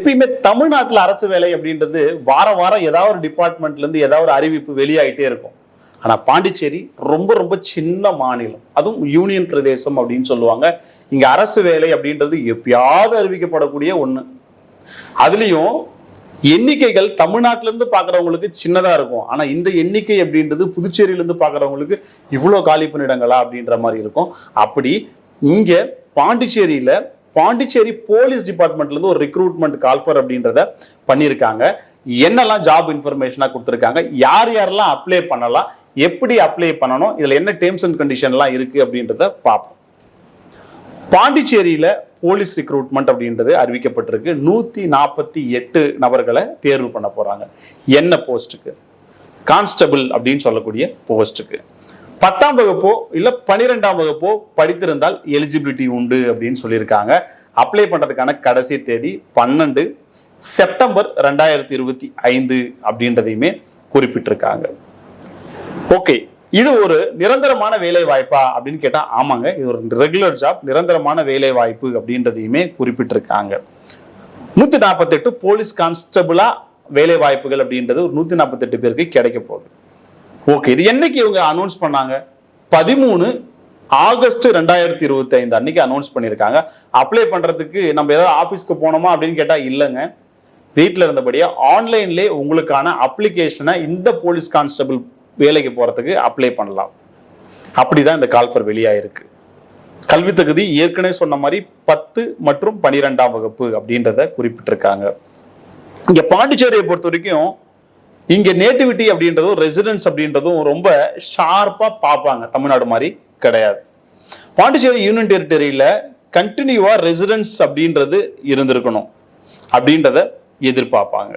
எப்பயுமே தமிழ்நாட்டில் அரசு வேலை அப்படின்றது வாரம் வாரம் ஏதாவது ஒரு டிபார்ட்மெண்ட்ல இருந்து ஏதாவது ஒரு அறிவிப்பு வெளியாயிட்டே இருக்கும். ஆனா பாண்டிச்சேரி ரொம்ப ரொம்ப சின்ன மாநிலம், அதுவும் யூனியன் பிரதேசம் அப்படின்னு சொல்லுவாங்க. இங்க அரசு வேலை அப்படின்றது எப்பயாவது அறிவிக்கப்படக்கூடிய ஒண்ணு. அதுலயும் எண்ணிக்கைகள் தமிழ்நாட்டில இருந்து பாக்குறவங்களுக்கு சின்னதா இருக்கும். ஆனா இந்த எண்ணிக்கை அப்படின்றது புதுச்சேரியில இருந்து பாக்குறவங்களுக்கு இவ்வளவு காலி பணியிடங்களா அப்படின்ற மாதிரி இருக்கும். அப்படி இங்க பாண்டிச்சேரியில பாண்டிச்சேரி போலீஸ் டிபார்ட்மெண்ட்ல இருந்து ஒரு ரெக்ரூட்மெண்ட் கால்ஃபர் அப்படின்றத பண்ணியிருக்காங்க. என்னெல்லாம் ஜாப் இன்ஃபர்மேஷனா கொடுத்துருக்காங்க, யார் யாரெல்லாம் அப்ளை பண்ணலாம், எப்படி அப்ளை பண்ணணும், இதுல என்ன டேர்ம்ஸ் அண்ட் கண்டிஷன்லாம் இருக்கு அப்படின்றத பார்ப்போம். பாண்டிச்சேரியில போலீஸ் ரெக்ரூட்மெண்ட் அப்படின்றது அறிவிக்கப்பட்டிருக்கு. 148 நபர்களை தேர்வு பண்ண போறாங்க. என்ன போஸ்ட்டுக்கு? கான்ஸ்டபிள் அப்படின்னு சொல்லக்கூடிய போஸ்ட்டுக்கு 10ஆம் வகுப்போ இல்ல 12ஆம் வகுப்போ படித்திருந்தால் எலிஜிபிலிட்டி உண்டு அப்படின்னு சொல்லியிருக்காங்க. அப்ளை பண்றதுக்கான கடைசி தேதி 12 செப்டம்பர் 2025 அப்படின்றதையுமே குறிப்பிட்டிருக்காங்க. ஓகே, இது ஒரு நிரந்தரமான வேலை வாய்ப்பா அப்படின்னு கேட்டா ஆமாங்க, இது ஒரு ரெகுலர் ஜாப், நிரந்தரமான வேலை வாய்ப்பு அப்படின்றதையுமே குறிப்பிட்டிருக்காங்க. 148 போலீஸ் கான்ஸ்டபிளா வேலை வாய்ப்புகள் அப்படின்றது ஒரு 148 பேருக்கு கிடைக்க போகுது. ஓகே, இது என்னைக்கு இவங்க அனௌன்ஸ் பண்ணாங்க? 13 ஆகஸ்ட் 2025 அன்னைக்கு அனௌன்ஸ் பண்ணியிருக்காங்க. அப்ளை பண்றதுக்கு நம்ம ஏதாவது ஆபீஸ்க்கு போனோமா அப்படின்னு கேட்டா இல்லைங்க, வீட்டில் இருந்தபடியே ஆன்லைன்லேயே உங்களுக்கான அப்ளிகேஷனை இந்த போலீஸ் கான்ஸ்டபிள் வேலைக்கு போறதுக்கு அப்ளை பண்ணலாம். அப்படிதான் இந்த கால்ஃபர் வெளியாயிருக்கு. கல்வி தகுதி ஏற்கனவே சொன்ன மாதிரி 10 மற்றும் 12ஆம் வகுப்பு அப்படின்றத குறிப்பிட்டிருக்காங்க. இங்க பாண்டிச்சேரியை பொறுத்த வரைக்கும் இங்க நேட்டிவிட்டி அப்படின்றதும் ரெசிடென்ஸ் அப்படின்றதும் ரொம்ப ஷார்ப்பா பார்ப்பாங்க. தமிழ்நாடு மாதிரி கிடையாது. பாண்டிச்சேரி யூனியன் டெரிட்டரியில கண்டினியூவா ரெசிடென்ஸ் அப்படின்றது இருந்திருக்கணும் அப்படின்றத எதிர்பார்ப்பாங்க.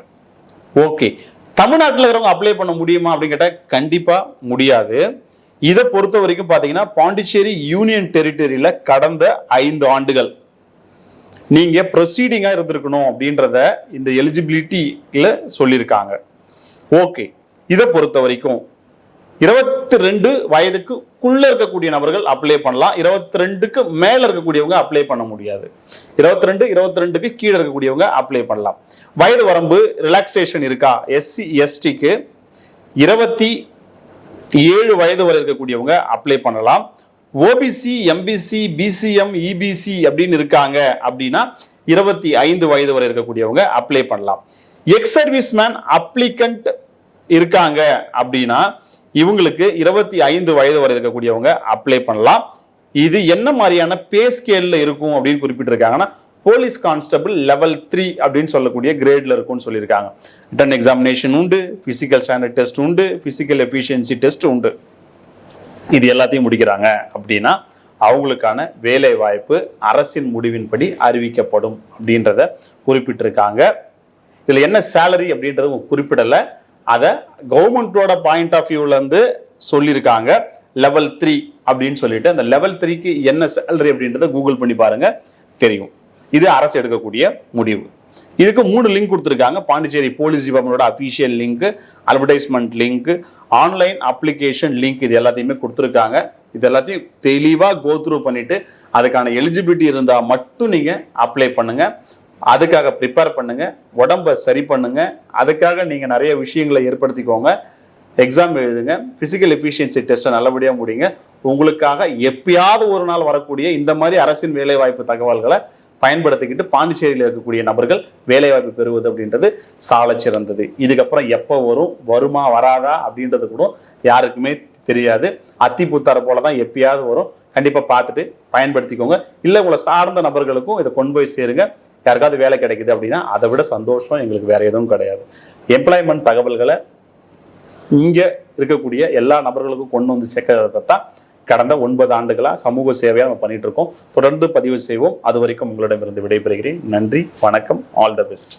ஓகே, தமிழ்நாட்டில் இருக்கிறவங்க அப்ளை பண்ண முடியுமா அப்படின்னு கேட்டா கண்டிப்பா முடியாது. இதை பொறுத்த வரைக்கும் பாத்தீங்கன்னா பாண்டிச்சேரி யூனியன் டெரிட்டரியில கடந்த 5 ஆண்டுகள் நீங்க ப்ரொசீடிங்கா இருந்திருக்கணும் அப்படின்றத இந்த எலிஜிபிலிட்டியில சொல்லியிருக்காங்க. ஓகே, இதை பொறுத்த வரைக்கும் 22 வயதுக்குள்ள இருக்கக்கூடிய நபர்கள் அப்ளை பண்ணலாம். 22க்கு மேல இருக்கக்கூடியவங்க அப்ளை பண்ண முடியாது. 22க்கு கீழே இருக்கக்கூடியவங்க அப்ளை பண்ணலாம். வயது வரம்பு ரிலாக்ஸேஷன் இருக்கா? எஸ்சி எஸ்டிக்கு 27 வயது வரை இருக்கக்கூடியவங்க அப்ளை பண்ணலாம். ஓபிசி எம்பிசி பிசிஎம் இபிசி அப்படின்னு இருக்காங்க அப்படின்னா 25 வயது வரை இருக்கக்கூடியவங்க அப்ளை பண்ணலாம். எக்ஸ் சர்வீஸ் மேன் அப்ளிகண்ட் இருக்காங்க அப்படின்னா இவங்களுக்கு 25 வயது வரை இருக்கக்கூடியவங்க அப்ளை பண்ணலாம். இது என்ன மாதிரியான பே ஸ்கேல்ல இருக்கும் அப்படின்னு குறிப்பிட்டிருக்காங்கன்னா போலீஸ் கான்ஸ்டபிள் லெவல் 3 அப்படின்னு சொல்லக்கூடிய கிரேட்ல இருக்கும்னு சொல்லியிருக்காங்க. ரிட்டன் எக்ஸாமினேஷன் உண்டு, பிசிக்கல் ஸ்டாண்டர்ட் டெஸ்ட் உண்டு, பிசிக்கல் எஃபிஷியன்சி டெஸ்ட் உண்டு. இது எல்லாத்தையும் முடிக்கிறாங்க அப்படின்னா அவங்களுக்கான வேலை வாய்ப்பு அரசின் முடிவின்படி அறிவிக்கப்படும் அப்படின்றத குறிப்பிட்டிருக்காங்க. இதுல என்ன சேலரி அப்படின்றது குறிப்பிடல, அதை கவர்மெண்டோட பாயிண்ட் ஆஃப் வியூல இருந்து சொல்லியிருக்காங்க. லெவல் 3 அப்படின்னு சொல்லிட்டு அந்த லெவல் 3க்கு என்ன சேலரி அப்படின்றத கூகுள் பண்ணி பாருங்க, தெரியும். இது அரசு எடுக்கக்கூடிய முடிவு. இதுக்கு 3 லிங்க் கொடுத்துருக்காங்க. பாண்டிச்சேரி போலீஸ் டிபார்ட்மெண்டோட official link, advertisement link, online application link, இது எல்லாத்தையுமே கொடுத்துருக்காங்க. இது எல்லாத்தையும் தெளிவா கோ த்ரூ பண்ணிட்டு அதுக்கான எலிஜிபிலிட்டி இருந்தா மட்டும் நீங்க அப்ளை பண்ணுங்க. அதுக்காக ப்ரிப்பேர் பண்ணுங்க, உடம்ப சரி பண்ணுங்க. அதுக்காக நீங்க நிறைய விஷயங்களை ஏற்படுத்திக்கோங்க. எக்ஸாம் எழுதுங்க, பிசிக்கல் எஃபிஷியன்சி டெஸ்ட்டை நல்லபடியாக முடியுங்க. உங்களுக்காக எப்பயாவது ஒரு நாள் வரக்கூடிய இந்த மாதிரி அரசின் வேலைவாய்ப்பு தகவல்களை பயன்படுத்திக்கிட்டு பாண்டிச்சேரியில் இருக்கக்கூடிய நபர்கள் வேலைவாய்ப்பு பெறுவது அப்படின்றது சால சிறந்தது. இதுக்கப்புறம் எப்போ வருமா வராதா அப்படின்றது கூட யாருக்குமே தெரியாது. அத்தி புத்தார போல தான் எப்பயாவது வரும். கண்டிப்பாக பார்த்துட்டு பயன்படுத்திக்கோங்க. இல்லை உங்களை சார்ந்த நபர்களுக்கும் இதை கொண்டு போய் சேருங்க. யாருக்காவது வேலை கிடைக்குது அப்படின்னா அதை விட சந்தோஷம் எங்களுக்கு வேற எதுவும் கிடையாது. எம்ப்ளாய்மெண்ட் தகவல்களை இங்க இருக்கக்கூடிய எல்லா நபர்களுக்கும் கொண்டு வந்து சேர்க்கறதை தான் கடந்த 9 ஆண்டுகளா சமூக சேவையா நம்ம பண்ணிட்டு இருக்கோம். தொடர்ந்து பதிவு செய்வோம். அது வரைக்கும் உங்களிடமிருந்து விடைபெறுகிறேன். நன்றி, வணக்கம், ஆல் த பெஸ்ட்.